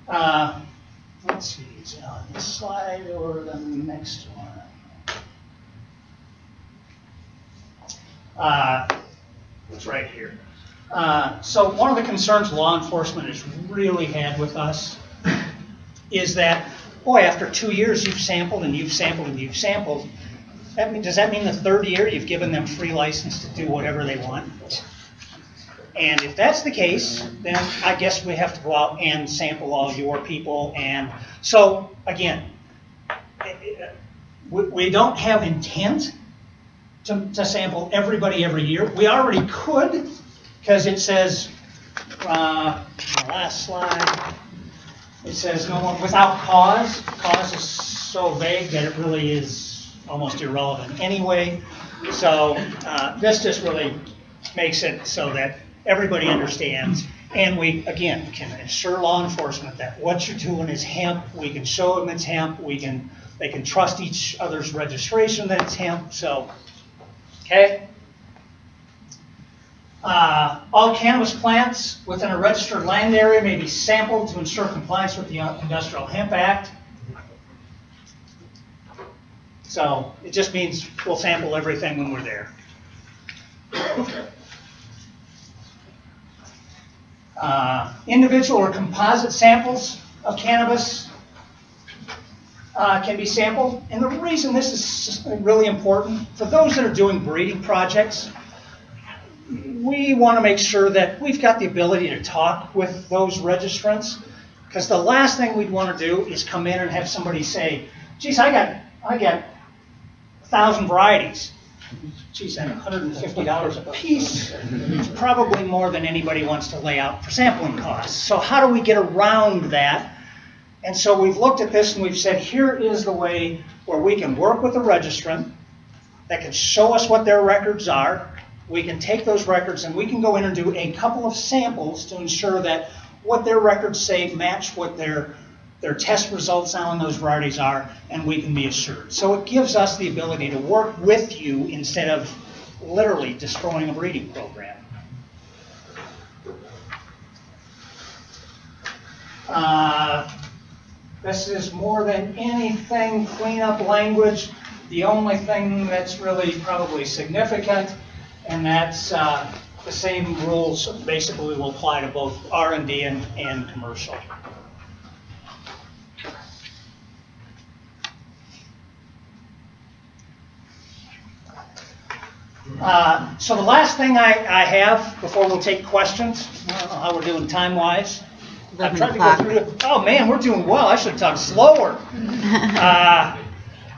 Let's see, is it on this slide or the next one? It's right here. So one of the concerns law enforcement has really had with us is that, boy, after 2 years you've sampled and you've sampled and you've sampled. Does that mean the third year you've given them free license to do whatever they want? And if that's the case, then I guess we have to go out and sample all your people. And so, again, we don't have intent to sample everybody every year. We already could, because it says, the last slide, it says no one without cause. Cause is so vague that it really is almost irrelevant anyway. So this just really makes it so that everybody understands, and we, again, can assure law enforcement that what you're doing is hemp. We can show them it's hemp. They can trust each other's registration that it's hemp. So, okay. All cannabis plants within a registered land area may be sampled to ensure compliance with the Industrial Hemp Act. So it just means we'll sample everything when we're there. Individual or composite samples of cannabis can be sampled. And the reason this is really important, for those that are doing breeding projects, we want to make sure that we've got the ability to talk with those registrants, because the last thing we'd want to do is come in and have somebody say, geez, I got 1,000 varieties. Geez, at $150 a piece, it's probably more than anybody wants to lay out for sampling costs. So how do we get around that? And so we've looked at this and we've said, here is the way where we can work with the registrant that can show us what their records are. We can take those records and we can go in and do a couple of samples to ensure that what their records say match what their test results on those varieties are, and we can be assured. So it gives us the ability to work with you instead of literally destroying a breeding program. This is more than anything cleanup language. The only thing that's really probably significant, and that's the same rules basically will apply to both R&D and commercial. So the last thing I have before we'll take questions, I don't know how we're doing time-wise. I've tried to go through it. Oh man, we're doing well. I should have talked slower.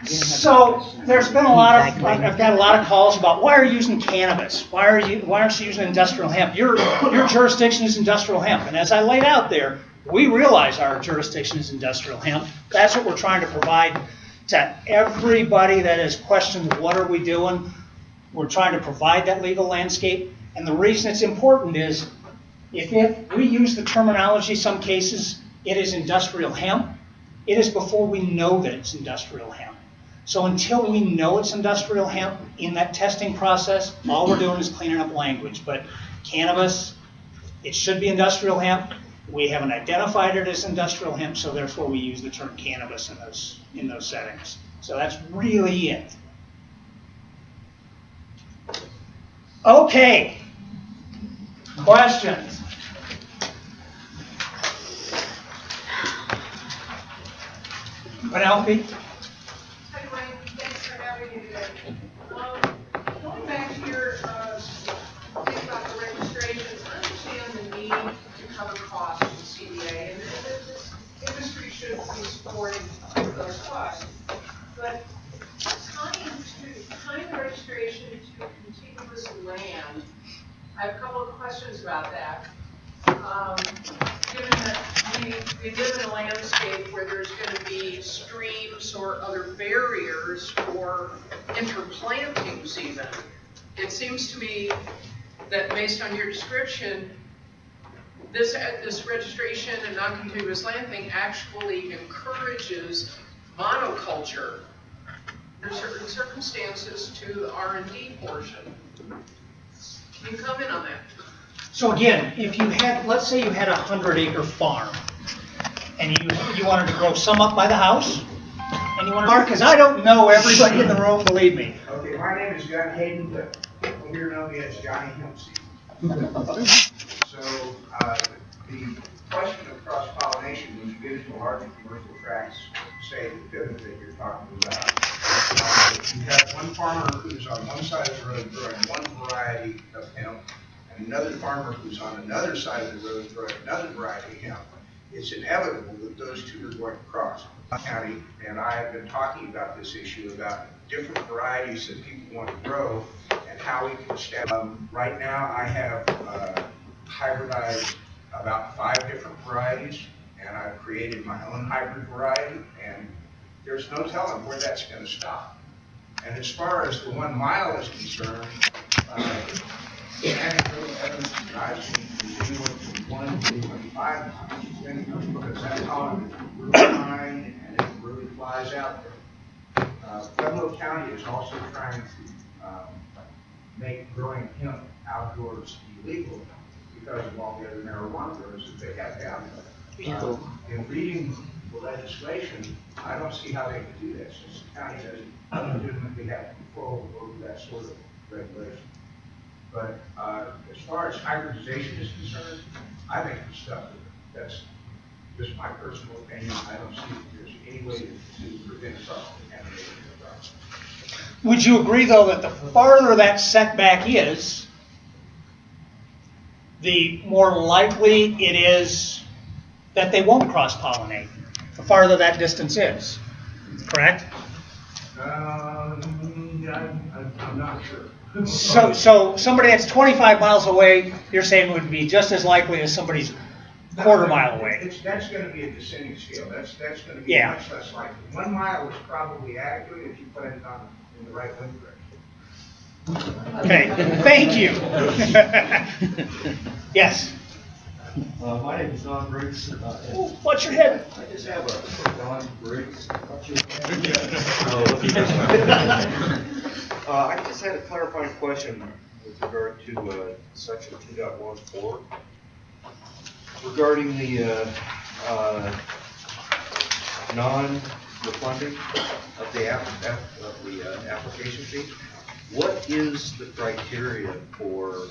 So there's been I've got a lot of calls about why are you using cannabis? Why aren't you using industrial hemp? Your jurisdiction is industrial hemp. And as I laid out there, we realize our jurisdiction is industrial hemp. That's what we're trying to provide to everybody that has questioned what are we doing. We're trying to provide that legal landscape. And the reason it's important is if we use the terminology, some cases, it is industrial hemp, it is before we know that it's industrial hemp. So until we know it's industrial hemp in that testing process, all we're doing is cleaning up language. But cannabis, it should be industrial hemp. We haven't identified it as industrial hemp, so therefore we use the term cannabis in those settings. So that's really it. Okay. Questions? Penelope? Hi, Dwayne. Thanks for having me today. Going back to your thing about the registrations, I understand the need to cover costs in CDA, and this industry should be supporting those costs. But tying the registration to contiguous land, I have a couple of questions about that. Given that we live in a landscape where there's going to be streams or other barriers for interplantings even, it seems to me that based on your description, this registration and non-contiguous land thing actually encourages monoculture. There are certain circumstances to the R&D portion. Can you comment on that? So again, if you had, let's say you had a 100-acre farm, and you wanted to grow some up by the house, and you want to, because I don't know everybody in the room, believe me. Okay, my name is John Hayden, but people here know me as Johnny Hemp. So, the question of cross-pollination, when you get into larger commercial tracts, say the pivot that you're talking about, you have one farmer who's on one side of the road growing one variety of hemp, and another farmer who's on another side of the road growing another variety of hemp. It's inevitable that those two are going to cross. County and I have been talking about this issue about different varieties that people want to grow and how we can establish. Right now, I have hybridized about 5 different varieties, and I've created my own hybrid variety, and there's no telling where that's going to stop. And as far as the 1 mile is concerned, anecdotal evidence that I've seen is anywhere from 1 to 25 miles, because that pollen is really fine and it really flies out there. Pueblo County is also trying to make growing hemp outdoors illegal because of all the other marijuana grows that they have down there. In reading the legislation, I don't see how they can do that since the county doesn't legitimately have control over that sort of regulation. But as far as hybridization is concerned, I think the stuff that's just my personal opinion. I don't see if there's any way to prevent cross-contamination of the process. Would you agree, though, that the farther that setback is, the more likely it is that they won't cross-pollinate, the farther that distance is, correct? I'm not sure. So somebody that's 25 miles away, you're saying would be just as likely as somebody's quarter mile away. That's going to be a descending scale. That's going to be much less likely. 1 mile is probably adequate if you put it on in the right wind direction. Okay, thank you. Yes. My name is Don Briggs. What's your head? I just have a Don Briggs. I just had a clarifying question with regard to section 2.14 regarding the non-refunding of the application fee. What is the criteria for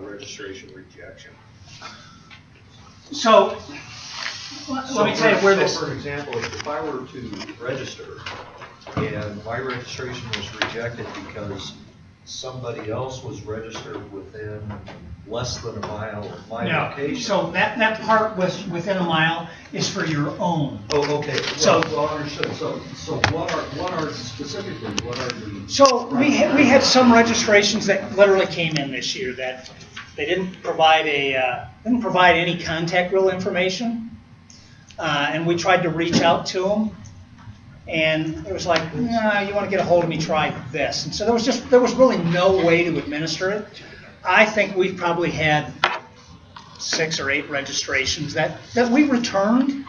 registration rejection? So, let me tell you where this. For example, if I were to register and my registration was rejected because somebody else was registered within less than a mile of my location. So that part within a mile is for your own. Oh, okay. So understood. So what are specifically what are the? So we had some registrations that literally came in this year that they didn't provide any contact real information, and we tried to reach out to them. And it was like, nah, you want to get a hold of me, try this. And so there was really no way to administer it. I think we've probably had 6 or 8 registrations that we returned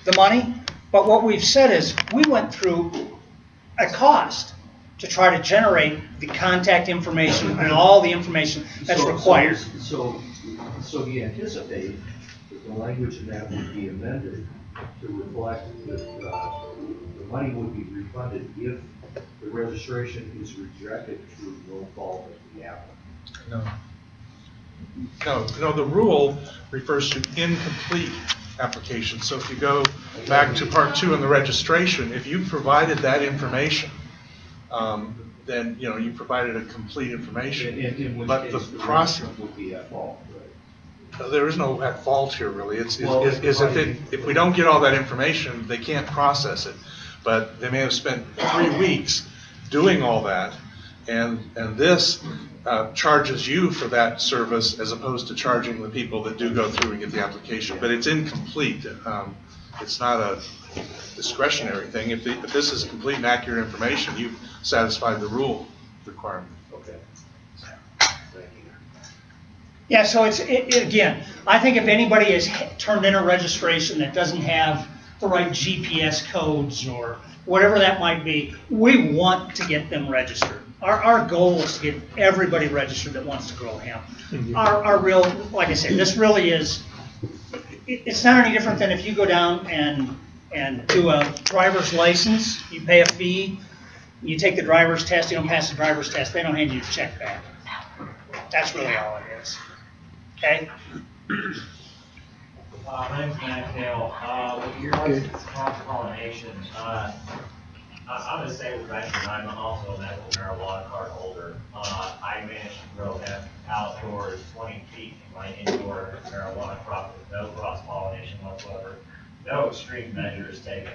the money. But what we've said is we went through a cost to try to generate the contact information and all the information that's required. So you anticipate that the language in that would be amended to reflect that the money would be refunded if the registration is rejected through no fault of the applicant. No, the rule refers to incomplete applications. So if you go back to part 2 in the registration, if you provided that information, then you provided a complete information. In which but case the process would be at fault, right? There is no at fault here, really. If we don't get all that information, they can't process it. But they may have spent 3 weeks doing all that, and this charges you for that service as opposed to charging the people that do go through and get the application. But it's incomplete. It's not a discretionary thing. If this is complete and accurate information, you've satisfied the rule requirement. Okay. Thank you. Yeah, so again, I think if anybody has turned in a registration that doesn't have the right GPS codes or whatever that might be, we want to get them registered. Our goal is to get everybody registered that wants to grow hemp. Our real, like I said, this really is, It's not any different than if you go down and do a driver's license, you pay a fee, you take the driver's test, you don't pass the driver's test, they don't hand you a check back. That's really all it is. Okay? My name's Matt Dale. With regards to cross-pollination, I'm a disabled veteran. I'm also a medical marijuana card holder. I managed to grow hemp outdoors 20 feet in my indoor marijuana crop with no cross-pollination whatsoever. No extreme measures taken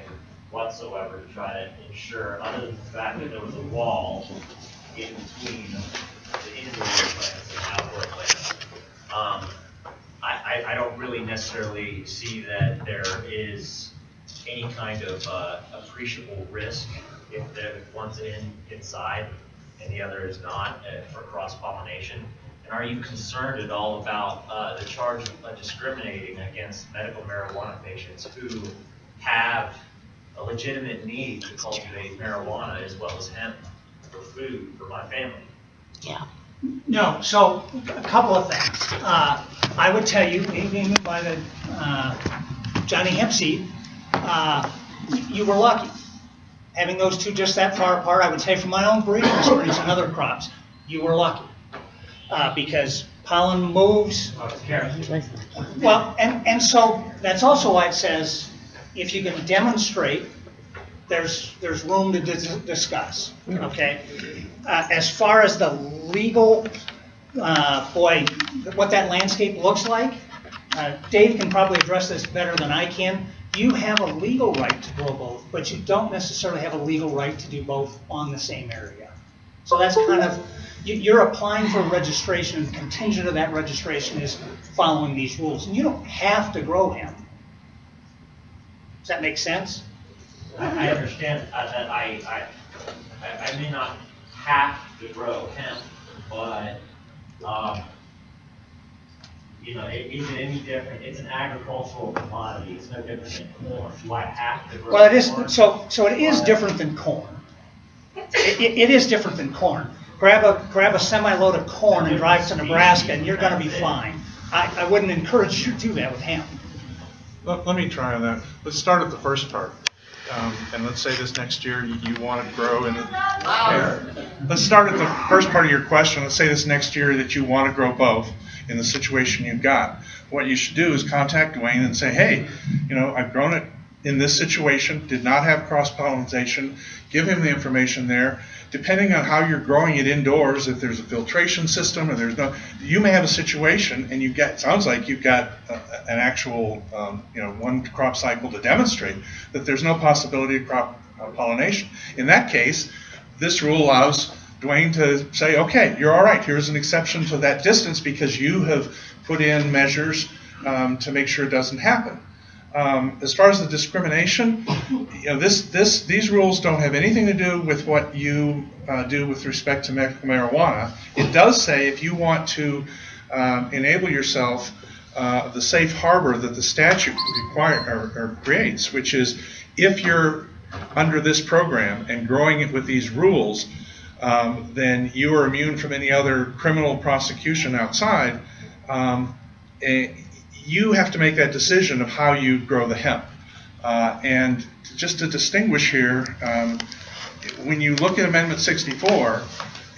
whatsoever to try to ensure, other than the fact that there was a wall in between the indoor plants and outdoor plants. I don't really necessarily see that there is any kind of appreciable risk if one's inside and the other is not for cross-pollination. And are you concerned at all about the charge of discriminating against medical marijuana patients who have a legitimate need to cultivate marijuana as well as hemp for food for my family? Yeah. No, so a couple of things. I would tell you, even by the Johnny Hemp seed, you were lucky. Having those two just that far apart, I would say from my own breeding experience and other crops, you were lucky. Because pollen moves. Well, and so that's also why it says, if you can demonstrate, there's room to discuss, okay? As far as the legal, what that landscape looks like, Dave can probably address this better than I can. You have a legal right to grow both, but you don't necessarily have a legal right to do both on the same area. So that's kind of, you're applying for registration, and the contingent of that registration is following these rules. And you don't have to grow hemp. Does that make sense? I understand that I may not have to grow hemp, but is it any different? It's an agricultural commodity. It's no different than corn. Do I have to grow Well, it is. corn? So it is different than corn. It is different than corn. Grab a semi-load of corn and drive to Nebraska, and you're going to be fine. I wouldn't encourage you to do that with hemp. Let me try on that. Let's start at the first part. And let's say this next year you want to grow in let's start at the first part of your question. Let's say this next year that you want to grow both in the situation you've got. What you should do is contact Dwayne and say, hey, I've grown it in this situation, did not have cross-pollination. Give him the information there. Depending on how you're growing it indoors, if there's a filtration system or there's no, you may have a situation and sounds like you've got an actual, one crop cycle to demonstrate that there's no possibility of crop pollination. In that case, this rule allows Dwayne to say, okay, you're all right. Here's an exception to that distance because you have put in measures to make sure it doesn't happen. As far as the discrimination, these rules don't have anything to do with what you do with respect to medical marijuana. It does say if you want to enable yourself the safe harbor that the statute or creates, which is if you're under this program and growing it with these rules, then you are immune from any other criminal prosecution outside. You have to make that decision of how you grow the hemp. And just to distinguish here, when you look at Amendment 64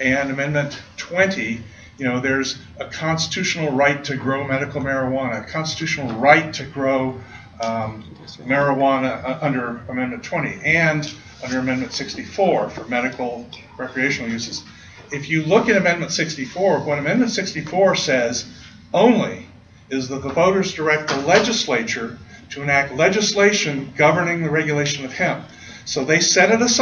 and Amendment 20, there's a constitutional right to grow medical marijuana, a constitutional right to grow marijuana under Amendment 20 and under Amendment 64 for medical recreational uses. If you look at Amendment 64, what Amendment 64 says only is that the voters direct the legislature to enact legislation governing the regulation of hemp. So they set it aside.